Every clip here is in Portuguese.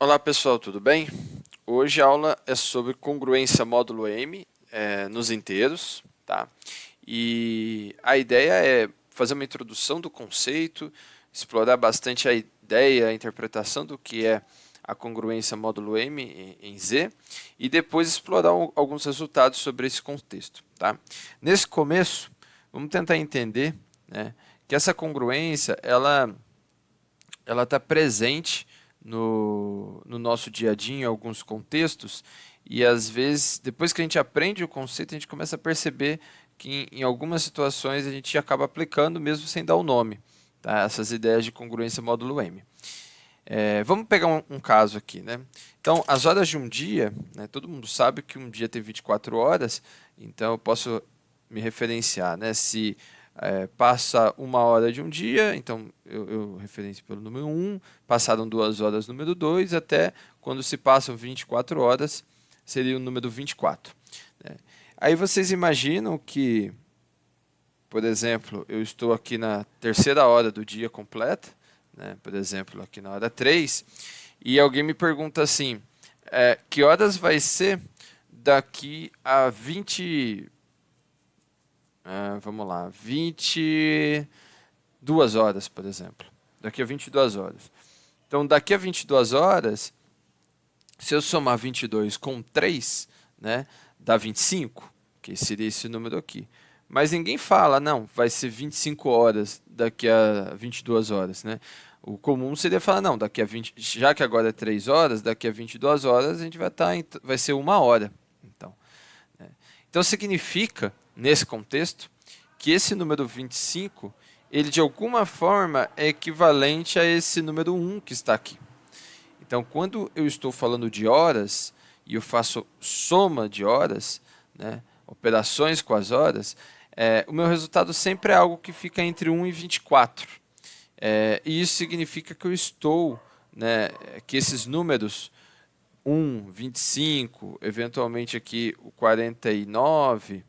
Olá pessoal, tudo bem? Hoje a aula é sobre congruência módulo M nos inteiros, tá? E a ideia é fazer uma introdução do conceito, explorar bastante a ideia, a interpretação do que é a congruência módulo M em Z e depois explorar alguns resultados sobre esse contexto, tá? Nesse começo, vamos tentar entender, né, que essa congruência ela está presente no nosso dia a dia, em alguns contextos, e às vezes, depois que a gente aprende o conceito, a gente começa a perceber que em algumas situações a gente acaba aplicando mesmo sem dar o nome, tá? Essas ideias de congruência módulo M. Vamos pegar um caso aqui, né? Então, as horas de um dia, né, todo mundo sabe que um dia tem 24 horas, então eu posso me referenciar, né? Se passa uma hora de um dia, então eu referencio pelo número um, passaram 2 horas número 2, até quando se passam 24 horas, seria o número 24. Né? Aí vocês imaginam que, por exemplo, eu estou aqui na terceira hora do dia completa, né? Por exemplo, aqui na hora 3, e alguém me pergunta assim, que horas vai ser daqui a 20, vamos lá, 22 horas, por exemplo. Daqui a 22 horas. Então, daqui a 22 horas, se eu somar 22 com 3, né, dá 25, que seria esse número aqui. Mas ninguém fala, não, vai ser 25 horas daqui a 22 horas, né? O comum seria falar, não, daqui a 20, já que agora é 3 horas, daqui a 22 horas a gente vai ser 1 hora. Então, né? Então significa, nesse contexto, que esse número 25, ele de alguma forma é equivalente a esse número 1 que está aqui. Então, quando eu estou falando de horas e eu faço soma de horas, né, operações com as horas, o meu resultado sempre é algo que fica entre 1 e 24. E isso significa que eu estou, né, que esses números 1, 25, eventualmente aqui o 49,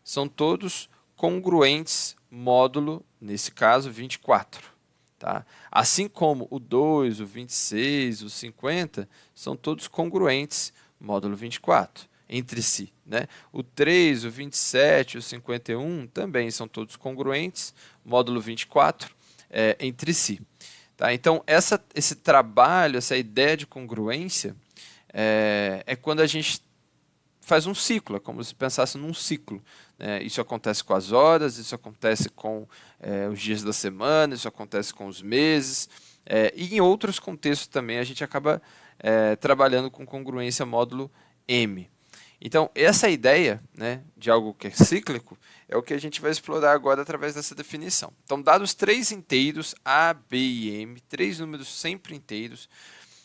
são todos congruentes módulo, nesse caso, 24. Tá? Assim como o 2, o 26, o 50, são todos congruentes módulo 24 entre si. Né? O 3, o 27, o 51 também são todos congruentes módulo 24 entre si. Tá? Então, esse trabalho, essa ideia de congruência, é quando a gente faz um ciclo, é como se pensasse num ciclo. Né? Isso acontece com as horas, isso acontece com os dias da semana, isso acontece com os meses, e em outros contextos também a gente acaba trabalhando com congruência módulo M. Então, essa ideia, né, de algo que é cíclico é o que a gente vai explorar agora através dessa definição. Então, dados três inteiros, A, B e M, três números sempre inteiros,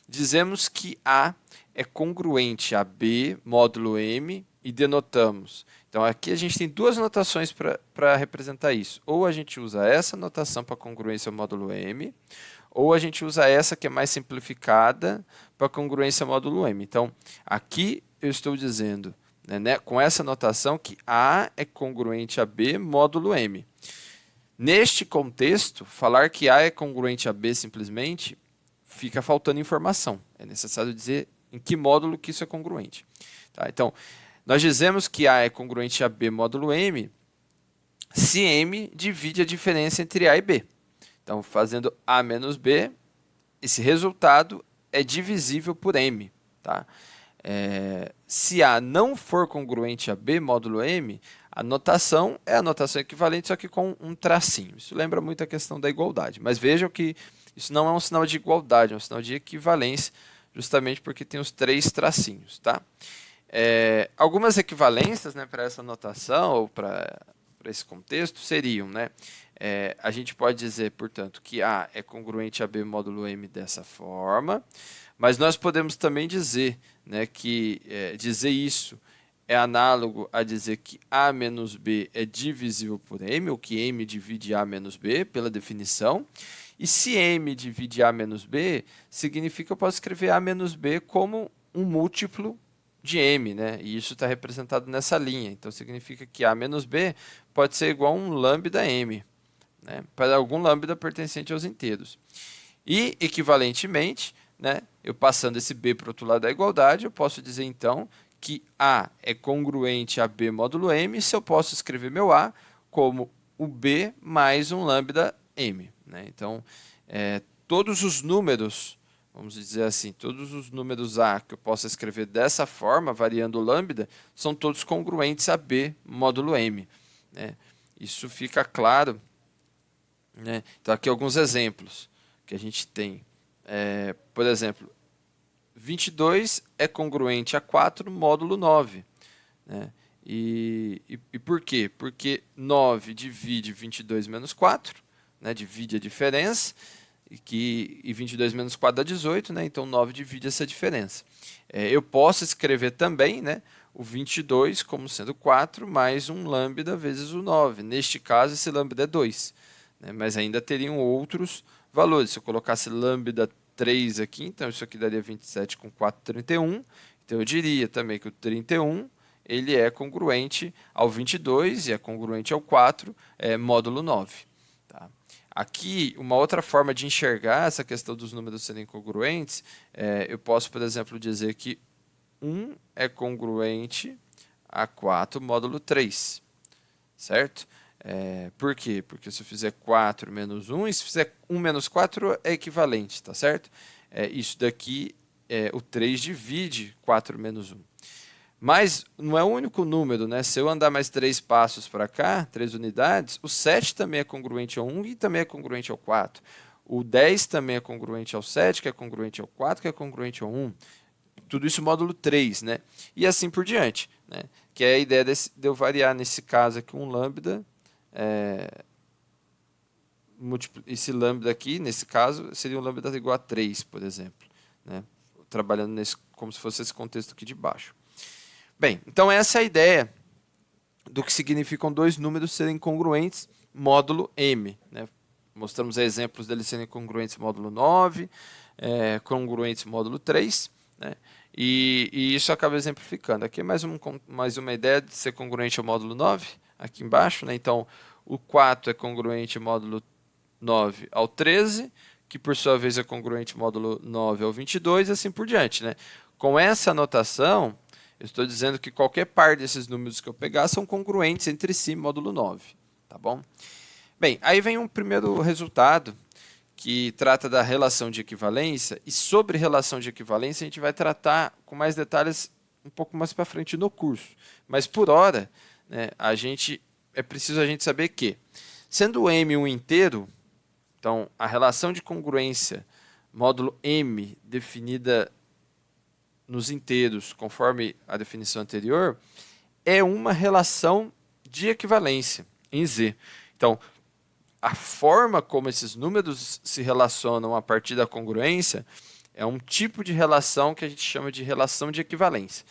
dizemos que A é congruente a B módulo M e denotamos. Então aqui a gente tem duas notações para representar isso. Ou a gente usa essa notação para congruência módulo M, ou a gente usa essa que é mais simplificada para congruência módulo M. Então aqui eu estou dizendo, né, com essa notação, que A é congruente a B módulo M. Neste contexto, falar que A é congruente a B simplesmente fica faltando informação. É necessário dizer em que módulo que isso é congruente. Tá? Então, nós dizemos que A é congruente a B módulo M se M divide a diferença entre A e B. Então, fazendo A menos B, esse resultado é divisível por M. Tá? Se A não for congruente a B módulo M, a notação é a notação equivalente, só que com um tracinho. Isso lembra muito a questão da igualdade. Mas vejam que isso não é um sinal de igualdade, é um sinal de equivalência, justamente porque tem os três tracinhos. Tá? Algumas equivalências, né, para essa notação ou para esse contexto seriam, né, a gente pode dizer, portanto, que A é congruente a B módulo M dessa forma, mas nós podemos também dizer, né, que dizer isso é análogo a dizer que A menos B é divisível por M, ou que M divide A menos B, pela definição. E se M divide A menos B, significa que eu posso escrever A menos B como um múltiplo de M, né? E isso está representado nessa linha. Então, significa que A menos B pode ser igual a um lambda M, né? Para algum lambda pertencente aos inteiros. E, equivalentemente, né, eu passando esse B para o outro lado da igualdade, eu posso dizer então que A é congruente a B módulo M, se eu posso escrever meu A como o B mais um lambda M. Né? Então, todos os números, vamos dizer assim, todos os números A que eu possa escrever dessa forma, variando o lambda, são todos congruentes a B módulo M. Né? Isso fica claro. Né? Então, aqui alguns exemplos que a gente tem. Por exemplo, 22 é congruente a 4 módulo 9. Né? E por quê? Porque 9 divide 22 menos 4, né? Divide a diferença, e 22 menos 4 dá 18, né? Então 9 divide essa diferença. Eu posso escrever também, né, o 22 como sendo 4 mais um lambda vezes o 9. Neste caso, esse lambda é 2. Né? Mas ainda teriam outros valores. Se eu colocasse lambda 3 aqui, então isso aqui daria 27 com 4, 31. Então eu diria também que o 31 ele é congruente ao 22 e é congruente ao 4, módulo 9. Tá? Aqui, uma outra forma de enxergar essa questão dos números serem congruentes, eu posso, por exemplo, dizer que 1 é congruente a 4 módulo 3, certo? Por quê? Porque se eu fizer 4 menos 1, e se fizer 1 menos 4 é equivalente, tá certo? Isso daqui, o 3 divide 4 menos 1. Mas não é o único número, né? Se eu andar mais 3 passos para cá, 3 unidades, o 7 também é congruente ao 1 e também é congruente ao 4. O 10 também é congruente ao 7, que é congruente ao 4, que é congruente ao 1. Tudo isso módulo 3, né? E assim por diante, né? Que é a ideia de eu variar nesse caso aqui um lambda. Esse lambda aqui, nesse caso, seria um lambda igual a 3, por exemplo. Né? Trabalhando como se fosse esse contexto aqui de baixo. Bem, então essa é a ideia do que significam dois números serem congruentes módulo M. Né? Mostramos exemplos deles serem congruentes módulo 9, congruentes módulo 3, né? E isso acaba exemplificando. Aqui é mais uma ideia de ser congruente ao módulo 9, aqui embaixo. Né? Então, o 4 é congruente módulo 9 ao 13, que por sua vez é congruente módulo 9 ao 22, e assim por diante. Né? Com essa anotação, eu estou dizendo que qualquer par desses números que eu pegar são congruentes entre si, módulo 9. Tá bom? Bem, aí vem um primeiro resultado que trata da relação de equivalência, e sobre relação de equivalência a gente vai tratar com mais detalhes um pouco mais para frente no curso. Mas por hora, né, é preciso a gente saber que, sendo o M um inteiro, então a relação de congruência módulo M definida nos inteiros, conforme a definição anterior, é uma relação de equivalência em Z. Então, a forma como esses números se relacionam a partir da congruência é um tipo de relação que a gente chama de relação de equivalência.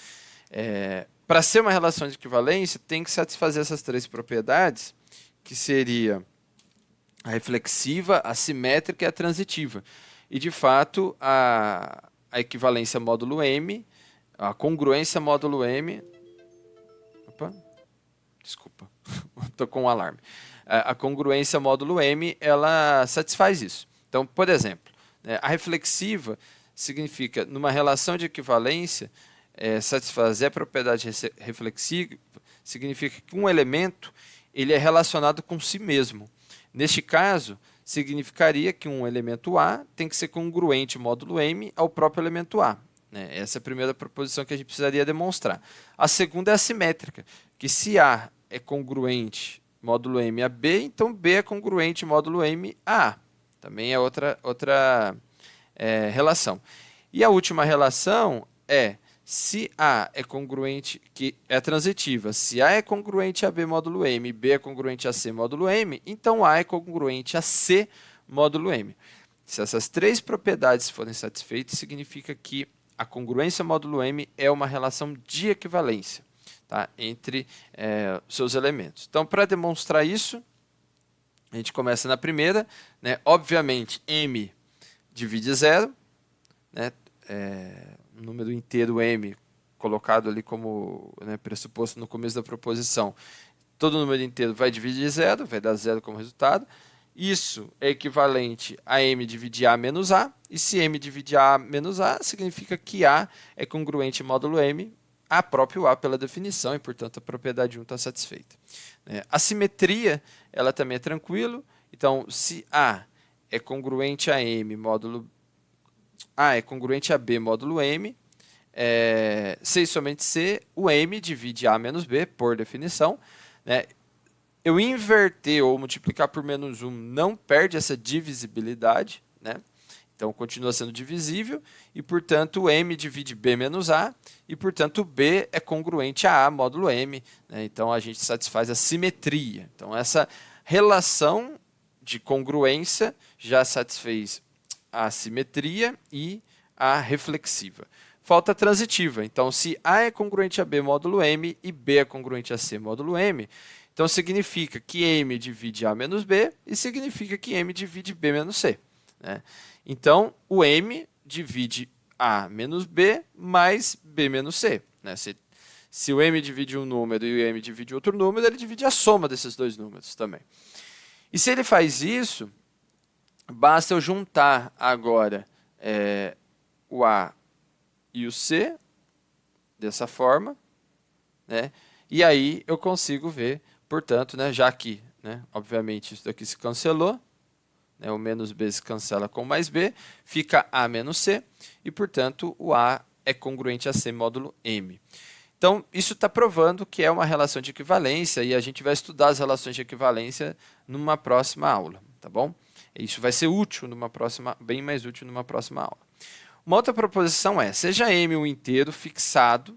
Para ser uma relação de equivalência, tem que satisfazer essas três propriedades, que seria a reflexiva, a simétrica e a transitiva. E, de fato, a equivalência módulo M, a congruência módulo M... Opa, desculpa, estou com um alarme. A congruência módulo M, ela satisfaz isso. Então, por exemplo, a reflexiva significa, numa relação de equivalência, satisfazer a propriedade reflexiva significa que um elemento ele é relacionado com si mesmo. Neste caso, significaria que um elemento A tem que ser congruente módulo M ao próprio elemento A. Essa é a primeira proposição que a gente precisaria demonstrar. A segunda é a simétrica, que se A é congruente módulo M a B, então B é congruente módulo M a A. Também é outra relação. E a última relação é se A é congruente, que é transitiva, se A é congruente a B módulo M e B é congruente a C módulo M, então A é congruente a C módulo M. Se essas três propriedades forem satisfeitas, significa que a congruência módulo M é uma relação de equivalência, tá, entre seus elementos. Então, para demonstrar isso, a gente começa na primeira. Né? Obviamente, M divide zero, né? Um número inteiro M colocado ali como, né, pressuposto no começo da proposição. Todo número inteiro vai dividir zero, vai dar zero como resultado. isso é equivalente a M dividir A menos A, e se M dividir A menos A, significa que A é congruente módulo M a próprio A pela definição, e portanto a propriedade 1 está satisfeita. A simetria, ela também é tranquilo, então se A é congruente a M módulo A é congruente a B módulo M, C e somente C, o M divide A menos B, por definição. Eu inverter ou multiplicar por menos 1 não perde essa divisibilidade, então continua sendo divisível, e portanto M divide B menos A, e portanto B é congruente a A módulo M, então a gente satisfaz a simetria. Então essa relação de congruência já satisfez a simetria e a reflexiva. Falta a transitiva, então se A é congruente a B módulo M e B é congruente a C módulo M, então significa que M divide A menos B e significa que M divide B menos C. Então, o M divide A menos B mais B menos C. Se o M divide um número e o M divide outro número, ele divide a soma desses dois números também. E se ele faz isso, basta eu juntar agora o A e o C, dessa forma, e aí eu consigo ver, portanto, já que, obviamente, isso daqui se cancelou, o menos B se cancela com mais B, fica A menos C, e, portanto, o A é congruente a C módulo M. Então, isso está provando que é uma relação de equivalência, e a gente vai estudar as relações de equivalência numa próxima aula, tá bom? Isso vai ser útil bem mais útil numa próxima aula. Uma outra proposição é, seja M um inteiro fixado,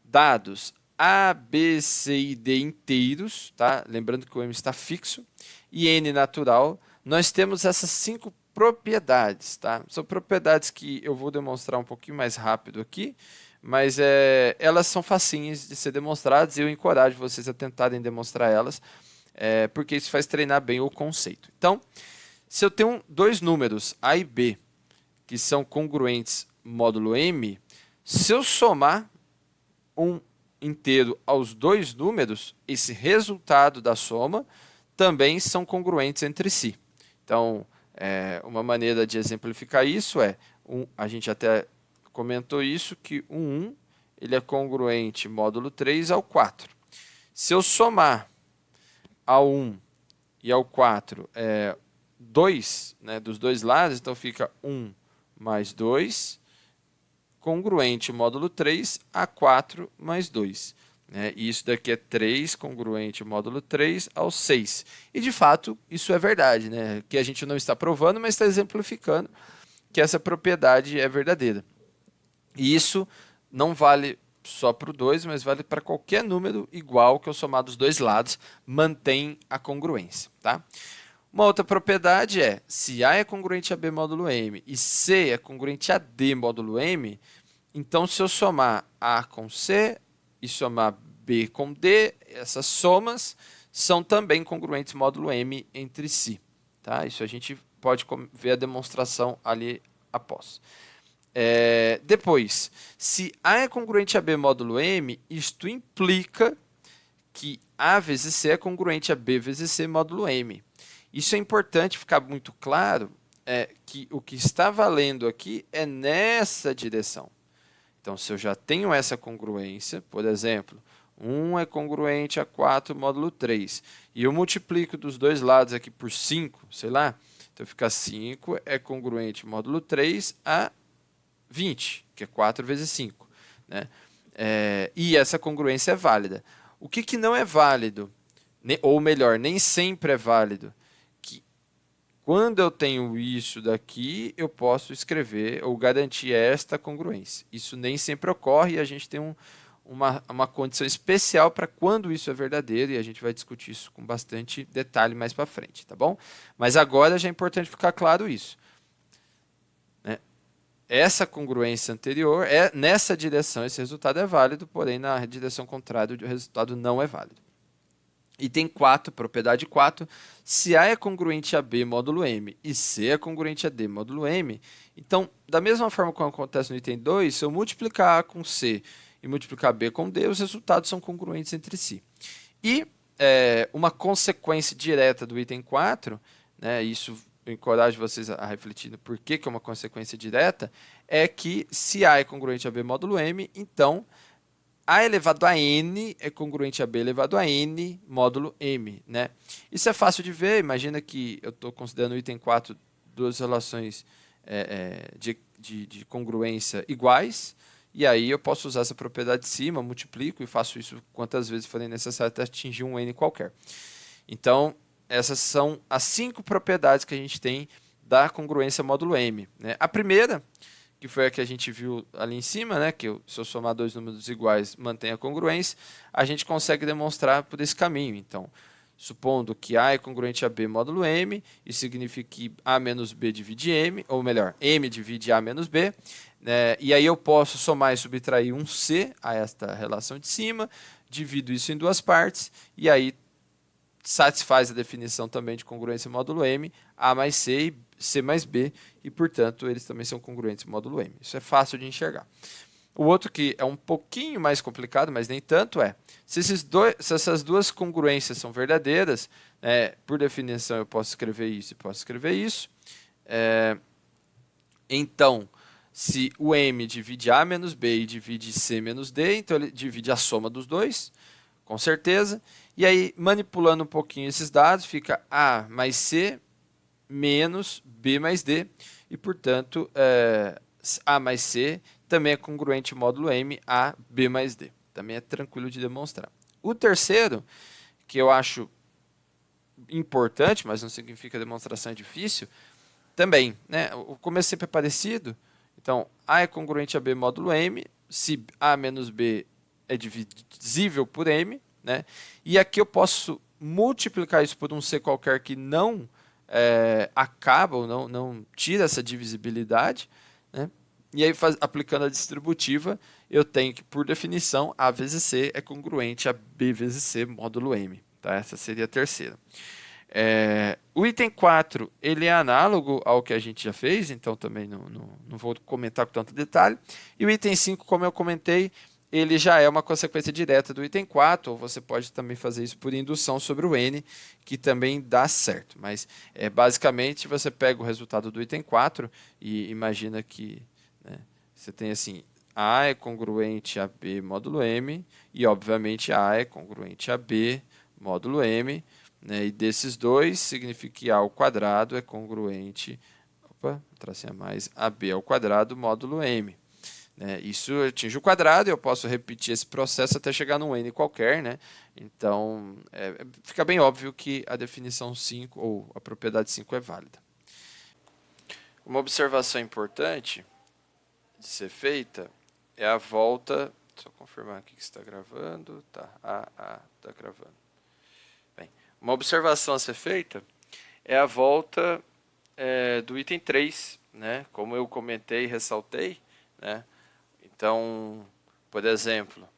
dados A, B, C e D inteiros, tá? Lembrando que o M está fixo, e N natural, nós temos essas 5 propriedades, tá? São propriedades que eu vou demonstrar um pouquinho mais rápido aqui, mas elas são facinhas de ser demonstradas e eu encorajo vocês a tentarem demonstrar elas, porque isso faz treinar bem o conceito. Então, se eu tenho dois números, A e B, que são congruentes módulo M, se eu somar um inteiro aos dois números, esse resultado da soma também são congruentes entre si. Então, uma maneira de exemplificar isso a gente até comentou isso, que o 1 ele é congruente módulo 3 ao 4. Se eu somar ao 1 e ao 4 2, dos dois lados, então fica 1 mais 2, congruente módulo 3 a 4 mais 2. E isso daqui é 3 congruente módulo 3 ao 6. E, de fato, isso é verdade, que a gente não está provando, mas está exemplificando que essa propriedade é verdadeira. E isso não vale só para o 2, mas vale para qualquer número igual que eu somar dos dois lados, mantém a congruência. Tá? Uma outra propriedade é, se A é congruente a B módulo M e C é congruente a D módulo M, então se eu somar A com C e somar B com D, essas somas são também congruentes módulo M entre si. Tá? Isso a gente pode ver a demonstração ali após. Depois, se A é congruente a B módulo M, isto implica que A vezes C é congruente a B vezes C módulo M. Isso é importante ficar muito claro, que o que está valendo aqui é nessa direção. Então, se eu já tenho essa congruência, por exemplo, 1 é congruente a 4 módulo 3, e eu multiplico dos dois lados aqui por 5, sei lá, então fica 5 é congruente módulo 3 a 20, que é 4 vezes 5. E essa congruência é válida. O que não é válido, ou melhor, nem sempre é válido, que quando eu tenho isso daqui, eu posso escrever ou garantir esta congruência. Isso nem sempre ocorre e a gente tem uma condição especial para quando isso é verdadeiro, e a gente vai discutir isso com bastante detalhe mais para frente, tá bom? Mas agora já é importante ficar claro isso. Essa congruência anterior, nessa direção esse resultado é válido, porém na direção contrária o resultado não é válido. Item 4, propriedade 4, se A é congruente a B módulo M e C é congruente a D módulo M, então, da mesma forma como acontece no item 2, se eu multiplicar A com C e multiplicar B com D, os resultados são congruentes entre si. E uma consequência direta do item 4 né, isso eu encorajo vocês a refletir no porquê que é uma consequência direta, é que se A é congruente a B módulo M, então A elevado a N é congruente a B elevado a N módulo M, né? Isso é fácil de ver, imagina que eu estou considerando o item 4 duas relações de congruência iguais, e aí eu posso usar essa propriedade de cima, multiplico e faço isso quantas vezes forem necessário até atingir um N qualquer. Então, essas são as 5 propriedades que a gente tem da congruência módulo M, né? A primeira, que foi a que a gente viu ali em cima, né, que se eu somar dois números iguais mantém a congruência, a gente consegue demonstrar por esse caminho. Então, supondo que A é congruente a B módulo M, isso significa que A menos B divide M, ou melhor, M divide A menos B, né, e aí eu posso somar e subtrair um C a esta relação de cima, divido isso em duas partes, e aí satisfaz a definição também de congruência módulo M, A mais C e C mais B, e portanto eles também são congruentes módulo M. Isso é fácil de enxergar. O outro que é um pouquinho mais complicado, mas nem tanto, é se essas duas congruências são verdadeiras, por definição eu posso escrever isso e posso escrever isso, então se o M divide A menos B e divide C menos D, então ele divide a soma dos dois, com certeza. E aí, manipulando um pouquinho esses dados, fica A mais C menos B mais D. E, portanto, A mais C também é congruente módulo M a B mais D. Também é tranquilo de demonstrar. O terceiro, que eu acho importante, mas não significa que a demonstração é difícil, também, né? O começo sempre é parecido. Então, A é congruente a B módulo M, se A menos B é divisível por M, né? E aqui eu posso multiplicar isso por um C qualquer que não acaba ou não tira essa divisibilidade, né? E aí, aplicando a distributiva, eu tenho que, por definição, A vezes C é congruente a B vezes C módulo M. Tá? Essa seria a terceira. O item 4 ele é análogo ao que a gente já fez, então também não vou comentar com tanto detalhe. E o item 5, como eu comentei, ele já é uma consequência direta do item 4, ou você pode também fazer isso por indução sobre o N, que também dá certo. Mas basicamente você pega o resultado do item 4 e imagina que você tem assim, A é congruente a B módulo M, e obviamente A é congruente a B módulo M, né? E desses dois significa que A ao quadrado é congruente, tracei a mais, a B ao quadrado módulo M. Isso atinge o quadrado e eu posso repetir esse processo até chegar num N qualquer, né? Então, fica bem óbvio que a definição 5 ou a propriedade 5 é válida. Uma observação importante de ser feita é a volta. Só confirmar aqui que está gravando. Tá, está gravando. Bem, uma observação a ser feita é a volta do item 3, né? Como eu comentei e ressaltei, né? Então, por exemplo,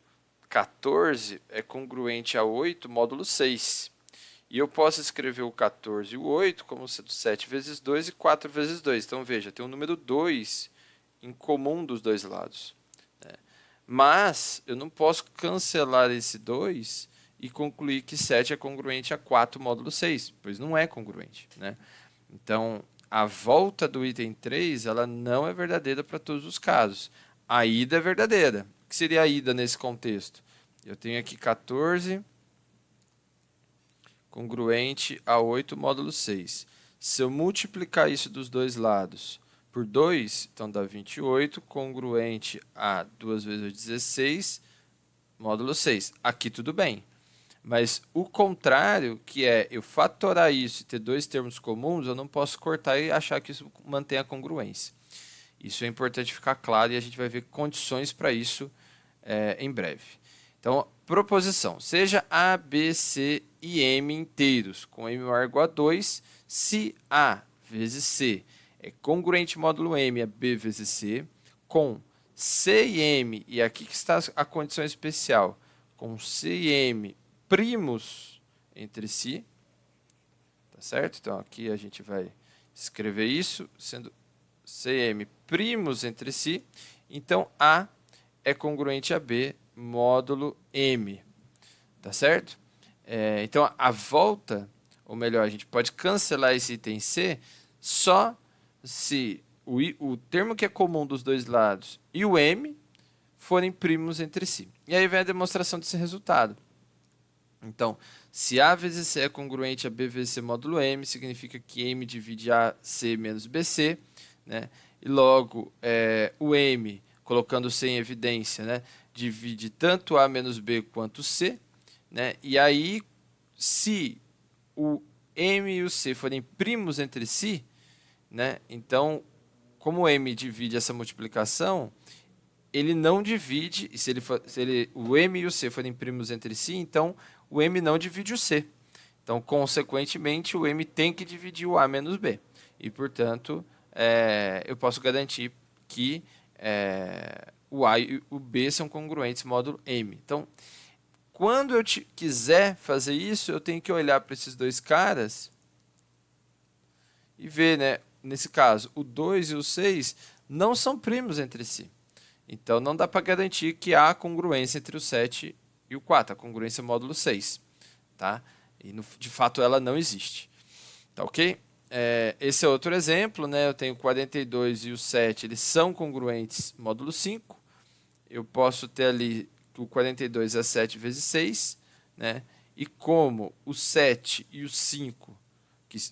14 é congruente a 8 módulo 6. E eu posso escrever o 14 e o 8 como sendo 7 vezes 2 e 4 vezes 2. Então, veja, tem um número 2 em comum dos dois lados. Mas eu não posso cancelar esse 2 e concluir que 7 é congruente a 4 módulo 6, pois não é congruente, né? Então, a volta do item 3 ela não é verdadeira para todos os casos. A ida é verdadeira. O que seria a ida nesse contexto? Eu tenho aqui 14 congruente a 8 módulo 6. Se eu multiplicar isso dos dois lados por 2, então dá 28, congruente a 2 vezes 16, módulo 6. Aqui tudo bem. Mas o contrário, que é eu fatorar isso e ter dois termos comuns, eu não posso cortar e achar que isso mantém a congruência. Isso é importante ficar claro e a gente vai ver condições para isso em breve. Então, proposição. Seja A, B, C e M inteiros com M maior ou igual a 2, se A vezes C é congruente módulo M a B vezes C, com C e M, e aqui que está a condição especial, com C e M primos entre si, tá certo? Então, aqui a gente vai escrever isso, sendo C e M primos entre si, então A é congruente a B módulo M, tá certo? Então, a volta, ou melhor, a gente pode cancelar esse item C só se o termo que é comum dos dois lados e o M forem primos entre si. E aí vem a demonstração desse resultado. Então, se A vezes C é congruente a B vezes C módulo M, significa que M divide AC menos BC, né? E logo, o M, colocando C em evidência, né, divide tanto A menos B quanto C, né? E aí, se o M e o C forem primos entre si, né, então, como o M divide essa multiplicação, ele não divide, o M e o C forem primos entre si, então o M não divide o C. Então, consequentemente, o M tem que dividir o A menos B. E, portanto, eu posso garantir que o A e o B são congruentes módulo M. Então, quando eu quiser fazer isso, eu tenho que olhar para esses dois caras e ver, né, nesse caso, o 2 e o 6 não são primos entre si. Então, não dá para garantir que há congruência entre o 7 e o 4, a congruência módulo 6. Tá? E, de fato, ela não existe. Tá ok? Esse é outro exemplo. Né? Eu tenho o 42 e o 7, eles são congruentes módulo 5. Eu posso ter ali que o 42 é 7 vezes 6. Né? E como o 7 e o 5,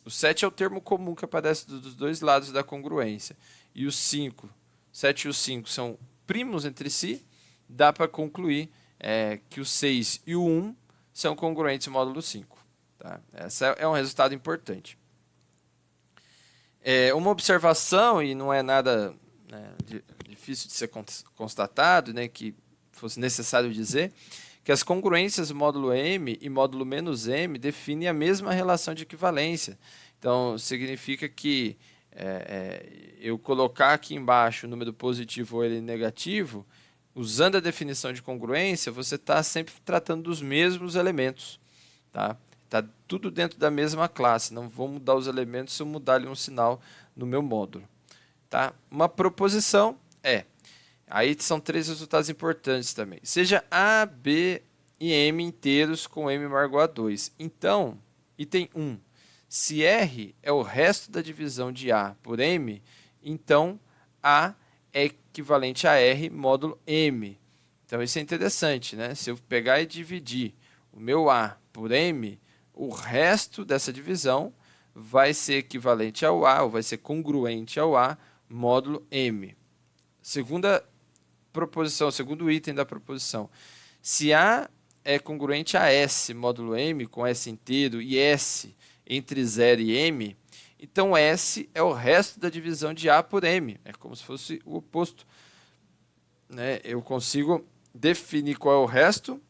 o 7 é o termo comum que aparece dos dois lados da congruência, e o 5, 7 e o 5 são primos entre si, dá para concluir que o 6 e o 1 são congruentes módulo 5. Tá? Esse é um resultado importante. Uma observação, e não é nada, né, difícil de ser constatado, né, que fosse necessário dizer, que as congruências módulo M e módulo menos M definem a mesma relação de equivalência. Então, significa que eu colocar aqui embaixo o número positivo ou ele negativo, usando a definição de congruência, você está sempre tratando dos mesmos elementos. Tá? Tá tudo dentro da mesma classe, não vou mudar os elementos se eu mudar ali um sinal no meu módulo. Tá? Uma proposição aí são 3 resultados importantes também. Seja A, B e M inteiros com M maior ou igual a 2. Então, item 1. Se R é o resto da divisão de A por M, então A é equivalente a R módulo M. Então, isso é interessante, né? Se eu pegar e dividir o meu A por M, o resto dessa divisão vai ser equivalente ao A, ou vai ser congruente ao A, módulo M. Segunda proposição, segundo item da proposição. Se A é congruente a S, módulo M, com S inteiro, e S entre 0 e M, então S é o resto da divisão de A por M. É como se fosse o oposto. Né? Eu consigo definir qual é o resto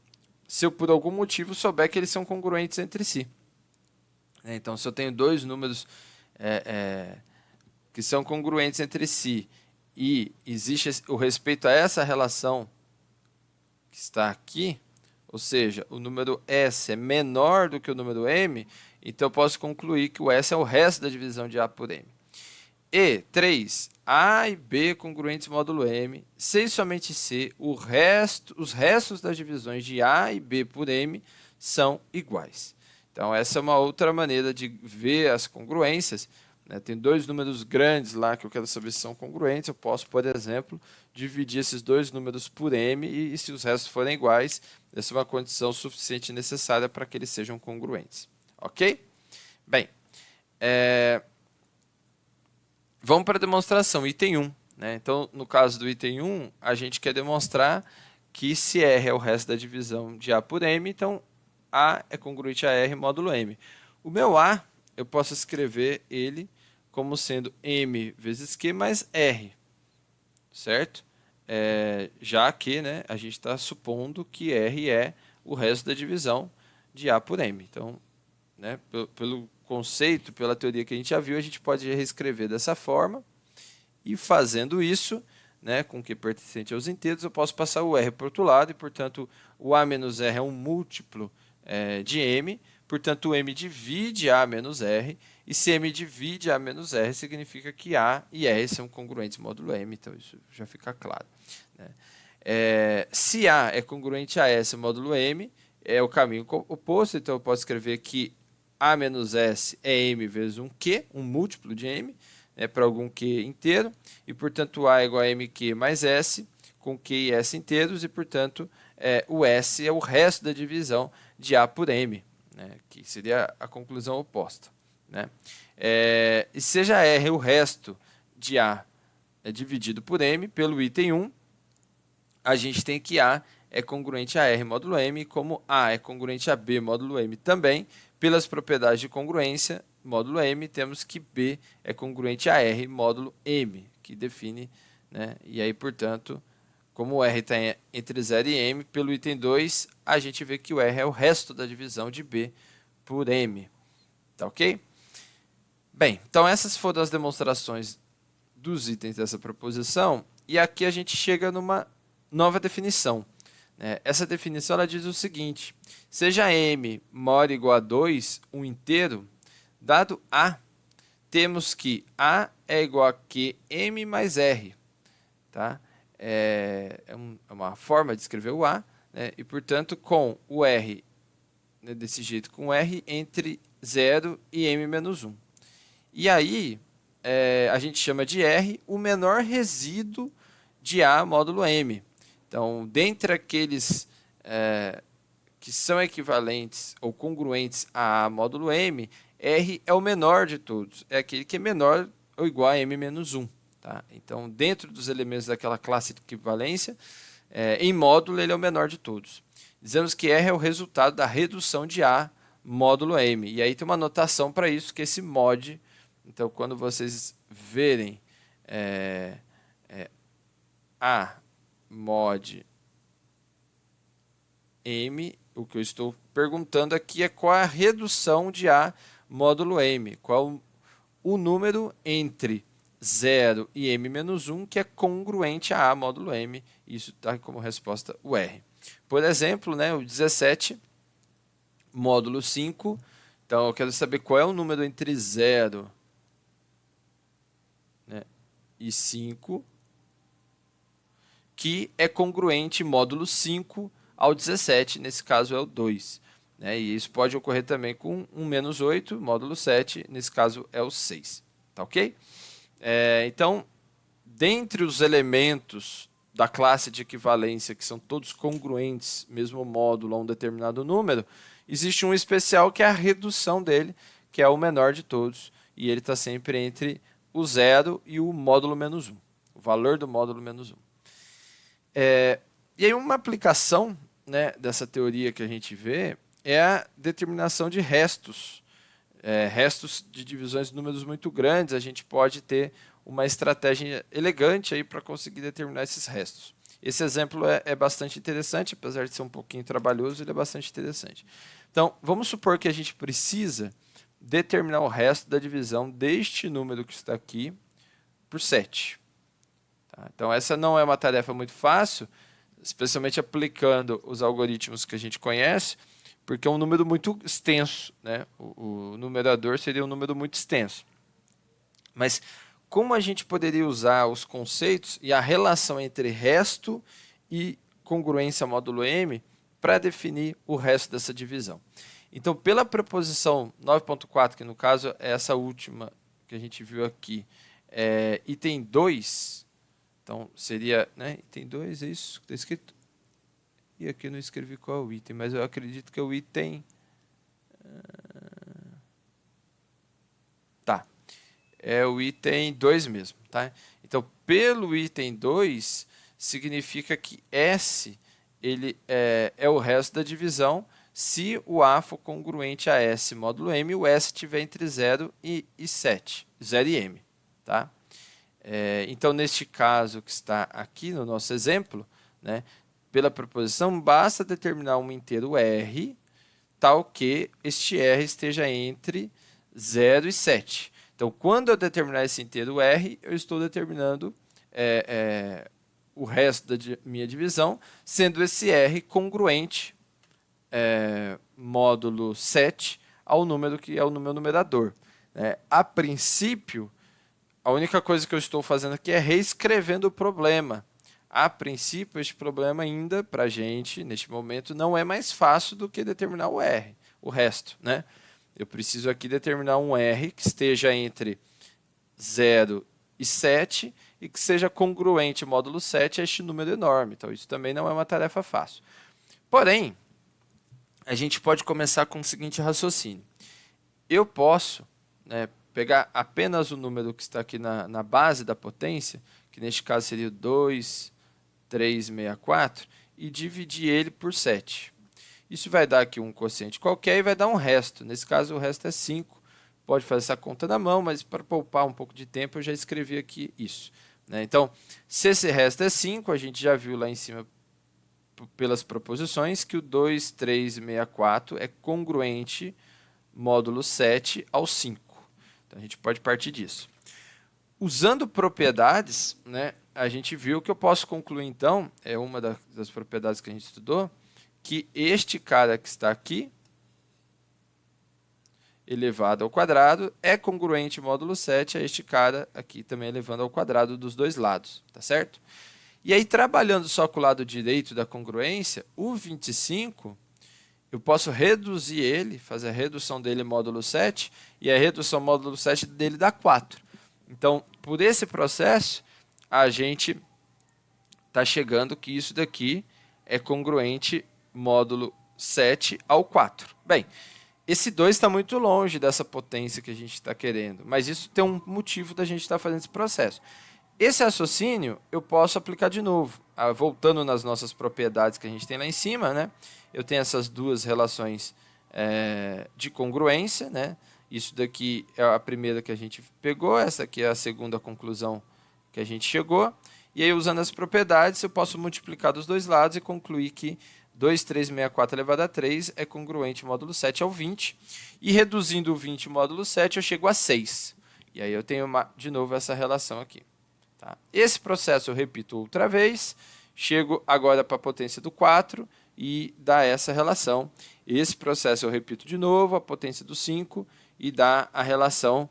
se eu, por algum motivo, souber que eles são congruentes entre si. Então, se eu tenho dois números que são congruentes entre si e existe o respeito a essa relação que está aqui, ou seja, o número S é menor do que o número M, então eu posso concluir que o S é o resto da divisão de A por M. E 3. A e B congruentes módulo M, C e somente C, os restos das divisões de A e B por M são iguais. Então, essa é uma outra maneira de ver as congruências. Né? Tem dois números grandes lá que eu quero saber se são congruentes. Eu posso, por exemplo, dividir esses dois números por M e se os restos forem iguais, essa é uma condição suficiente e necessária para que eles sejam congruentes. Ok? Bem, vamos para a demonstração, item 1. Né? Então, no caso do item 1, a gente quer demonstrar que se R é o resto da divisão de A por M, então A é congruente a R módulo M. O meu A, eu posso escrever ele como sendo M vezes Q mais R, certo? Já que, né, a gente está supondo que R é o resto da divisão de A por M. Então, né, pelo conceito, pela teoria que a gente já viu, a gente pode reescrever dessa forma. E fazendo isso, né, com Q pertencente aos inteiros, eu posso passar o R para o outro lado, e, portanto, o A menos R é um múltiplo de M, portanto, o M divide A menos R, e se M divide A menos R, significa que A e R são congruentes módulo M, então isso já fica claro. Né? Se A é congruente a S módulo M, é o caminho oposto, então eu posso escrever que A menos S é M vezes um Q, um múltiplo de M, para algum Q inteiro, e, portanto, A é igual a MQ mais S, com Q e S inteiros, e, portanto, o S é o resto da divisão de A por M, né, que seria a conclusão oposta. Né? E seja R o resto de A dividido por M, pelo item 1, a gente tem que A é congruente a R módulo M, como A é congruente a B módulo M também, pelas propriedades de congruência módulo M, temos que B é congruente a R módulo M, que define, né? E aí, portanto, como o R está entre 0 e M, pelo item 2, a gente vê que o R é o resto da divisão de B por M. Tá ok? Bem, então essas foram as demonstrações dos itens dessa proposição, e aqui a gente chega numa nova definição. Essa definição ela diz o seguinte: seja M maior ou igual a 2, um inteiro, dado A, temos que A é igual a QM mais R. Tá? É uma forma de escrever o A, né? E, portanto, com o R, né, desse jeito, com R entre 0 e M menos 1. E aí, a gente chama de R o menor resíduo de A módulo M. Então, dentre aqueles que são equivalentes ou congruentes a A módulo M, R é o menor de todos. É aquele que é menor ou igual a M menos 1. Tá? Então, dentro dos elementos daquela classe de equivalência, em módulo ele é o menor de todos. Dizemos que R é o resultado da redução de A módulo M. E aí tem uma notação para isso, que é esse mod. Então, quando vocês verem A mod M, o que eu estou perguntando aqui é qual a redução de A módulo M, qual o número entre 0 e M menos 1 que é congruente a A módulo M, isso está como resposta o R. Por exemplo, né, o 17 módulo 5, então eu quero saber qual é o número entre 0, né, e 5, que é congruente módulo 5 ao 17, nesse caso é o 2. Né? E isso pode ocorrer também com 1 menos 8, módulo 7, nesse caso é o 6. Tá ok? Então, dentre os elementos da classe de equivalência, que são todos congruentes, mesmo módulo a um determinado número, existe um especial que é a redução dele, que é o menor de todos, e ele está sempre entre o 0 e o módulo menos 1, o valor do módulo menos 1. E aí uma aplicação, né, dessa teoria que a gente vê é a determinação de restos. Restos de divisões de números muito grandes, a gente pode ter uma estratégia elegante aí para conseguir determinar esses restos. Esse exemplo é bastante interessante, apesar de ser um pouquinho trabalhoso, ele é bastante interessante. Então, vamos supor que a gente precisa determinar o resto da divisão deste número que está aqui por 7. Tá? Então, essa não é uma tarefa muito fácil, especialmente aplicando os algoritmos que a gente conhece, porque é um número muito extenso, né? O numerador seria um número muito extenso. Mas como a gente poderia usar os conceitos e a relação entre resto e congruência módulo M para definir o resto dessa divisão? Então, pela proposição 9.4, que no caso é essa última que a gente viu aqui, item 2, então seria, né, item 2, é isso que está escrito? E aqui eu não escrevi qual é o item, mas eu acredito que é o item... Tá. É o item 2 mesmo. Tá? Então, pelo item 2, significa que S ele é o resto da divisão se o A for congruente a S módulo M e o S estiver entre 0 e 7. 0 e M. Tá? Então, neste caso que está aqui no nosso exemplo, né, pela proposição, basta determinar um inteiro R, tal que este R esteja entre 0 e 7. Então, quando eu determinar esse inteiro R, eu estou determinando o resto da minha divisão, sendo esse R congruente, módulo 7, ao número que é o meu numerador. A princípio, a única coisa que eu estou fazendo aqui é reescrevendo o problema. A princípio, este problema ainda, para a gente, neste momento, não é mais fácil do que determinar o R, o resto. Né? Eu preciso aqui determinar um R que esteja entre 0 e 7 e que seja congruente módulo 7 a este número enorme. Então, isso também não é uma tarefa fácil. Porém, a gente pode começar com o seguinte raciocínio. Eu posso, né, pegar apenas o número que está aqui na base da potência, que neste caso seria o 2,364, e dividir ele por 7. Isso vai dar aqui um quociente qualquer e vai dar um resto. Nesse caso, o resto é 5. Pode fazer essa conta na mão, mas para poupar um pouco de tempo, eu já escrevi aqui isso, né? Então, se esse resto é 5, a gente já viu lá em cima, pelas proposições, que o 2,364 é congruente módulo 7 ao 5. Então, a gente pode partir disso. Usando propriedades, né, a gente viu que eu posso concluir, então, é uma das propriedades que a gente estudou, que este cara que está aqui, elevado ao quadrado, é congruente módulo 7 a este cara aqui também elevando ao quadrado dos dois lados, tá certo? E aí, trabalhando só com o lado direito da congruência, o 25, eu posso reduzir ele, fazer a redução dele módulo 7, e a redução módulo 7 dele dá 4. Então, por esse processo, a gente está chegando que isso daqui é congruente módulo 7 ao 4. Bem, esse 2 está muito longe dessa potência que a gente está querendo, mas isso tem um motivo da gente estar fazendo esse processo. Esse raciocínio eu posso aplicar de novo, voltando nas nossas propriedades que a gente tem lá em cima, né? Eu tenho essas duas relações de congruência, né? Isso daqui é a primeira que a gente pegou, essa aqui é a segunda conclusão que a gente chegou, e aí usando as propriedades eu posso multiplicar dos dois lados e concluir que 2,364 elevado a 3 é congruente módulo 7 ao 20. E reduzindo o 20 módulo 7, eu chego a 6. E aí eu tenho de novo essa relação aqui. Tá? Esse processo eu repito outra vez. Chego agora para a potência do 4 e dá essa relação. Esse processo eu repito de novo, a potência do 5 e dá a relação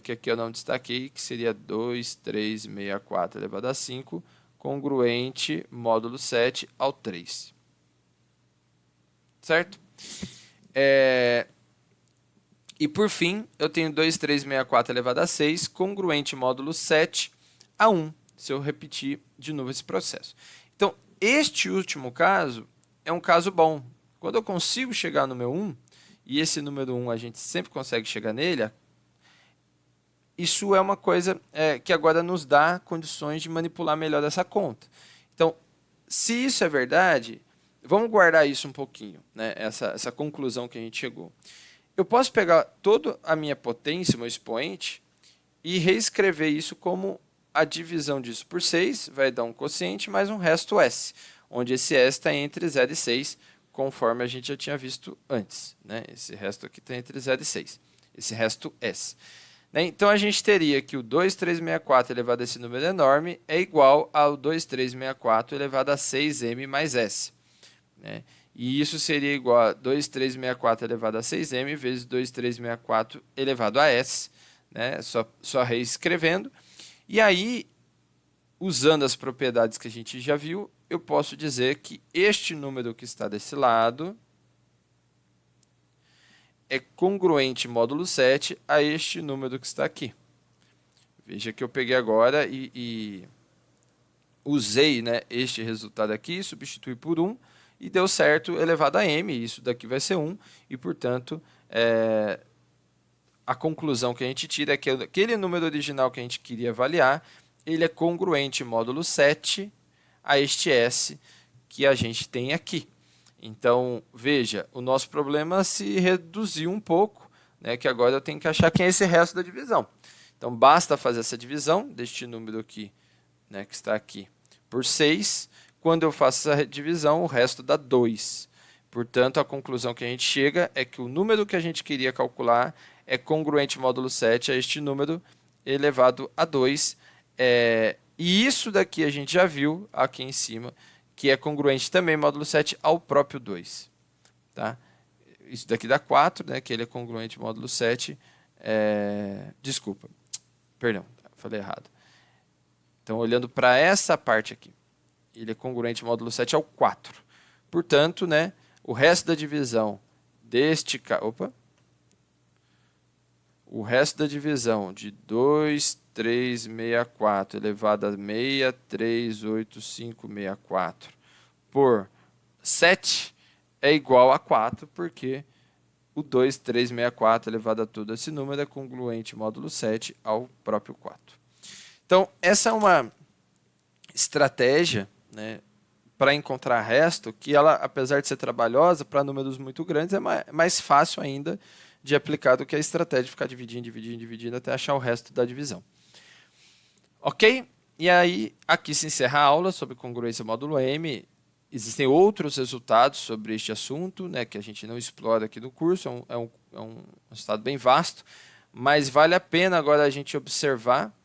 que aqui eu não destaquei, que seria 2,364 elevado a 5, congruente módulo 7 ao 3. Certo? E por fim, eu tenho 2,364 elevado a 6, congruente módulo 7 a 1, se eu repetir de novo esse processo. Então, este último caso é um caso bom. Quando eu consigo chegar no meu 1, e esse número 1 a gente sempre consegue chegar nele, isso é uma coisa que agora nos dá condições de manipular melhor essa conta. Então, se isso é verdade, vamos guardar isso um pouquinho, né? Essa conclusão que a gente chegou. Eu posso pegar toda a minha potência, meu expoente, e reescrever isso como a divisão disso por 6, vai dar um quociente mais um resto S, onde esse S está entre 0 e 6, conforme a gente já tinha visto antes, né? Esse resto aqui está entre 0 e 6, esse resto S. Então, a gente teria que o 2,364 elevado a esse número enorme é igual ao 2,364 elevado a 6m mais S. Né? E isso seria igual a 2,364 elevado a 6m vezes 2,364 elevado a S. Né? Só reescrevendo. E aí, usando as propriedades que a gente já viu, eu posso dizer que este número que está desse lado é congruente módulo 7 a este número que está aqui. Veja que eu peguei agora e usei, né, este resultado aqui, substituí por 1 e deu certo elevado a m. Isso daqui vai ser 1 e, portanto, a conclusão que a gente tira é que aquele número original que a gente queria avaliar, ele é congruente módulo 7 a este S que a gente tem aqui. Então, veja, o nosso problema se reduziu um pouco, né, que agora eu tenho que achar quem é esse resto da divisão. Então, basta fazer essa divisão deste número aqui, né, que está aqui, por 6. Quando eu faço essa divisão, o resto dá 2. Portanto, a conclusão que a gente chega é que o número que a gente queria calcular é congruente módulo 7 a este número elevado a 2. E isso daqui a gente já viu aqui em cima, que é congruente também módulo 7 ao próprio 2. Tá? Isso daqui dá 4, né, que ele é congruente módulo 7. Desculpa, perdão, falei errado. Então, olhando para essa parte aqui, ele é congruente módulo 7 ao 4. Portanto, né, o resto da divisão deste... Opa! o resto da divisão de 2,364 elevado a 6,38564 por 7 é igual a 4, porque o 2,364 elevado a todo esse número é congruente módulo 7 ao próprio 4. Então, essa é uma estratégia, né, para encontrar resto, que ela, apesar de ser trabalhosa, para números muito grandes, é mais fácil ainda de aplicar do que a estratégia de ficar dividindo até achar o resto da divisão. Ok? E aí, aqui se encerra a aula sobre congruência módulo M. Existem outros resultados sobre este assunto, né, que a gente não explora aqui no curso, é um resultado bem vasto, mas vale a pena agora a gente observar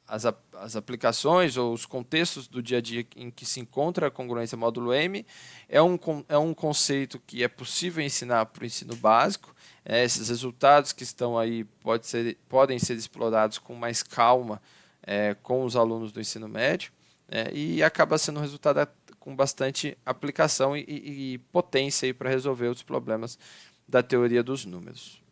as aplicações ou os contextos do dia a dia em que se encontra a congruência módulo M. É um conceito que é possível ensinar para o ensino básico. Esses resultados que estão aí podem ser explorados com mais calma com os alunos do ensino médio, e acaba sendo um resultado com bastante aplicação e potência para resolver os problemas da teoria dos números.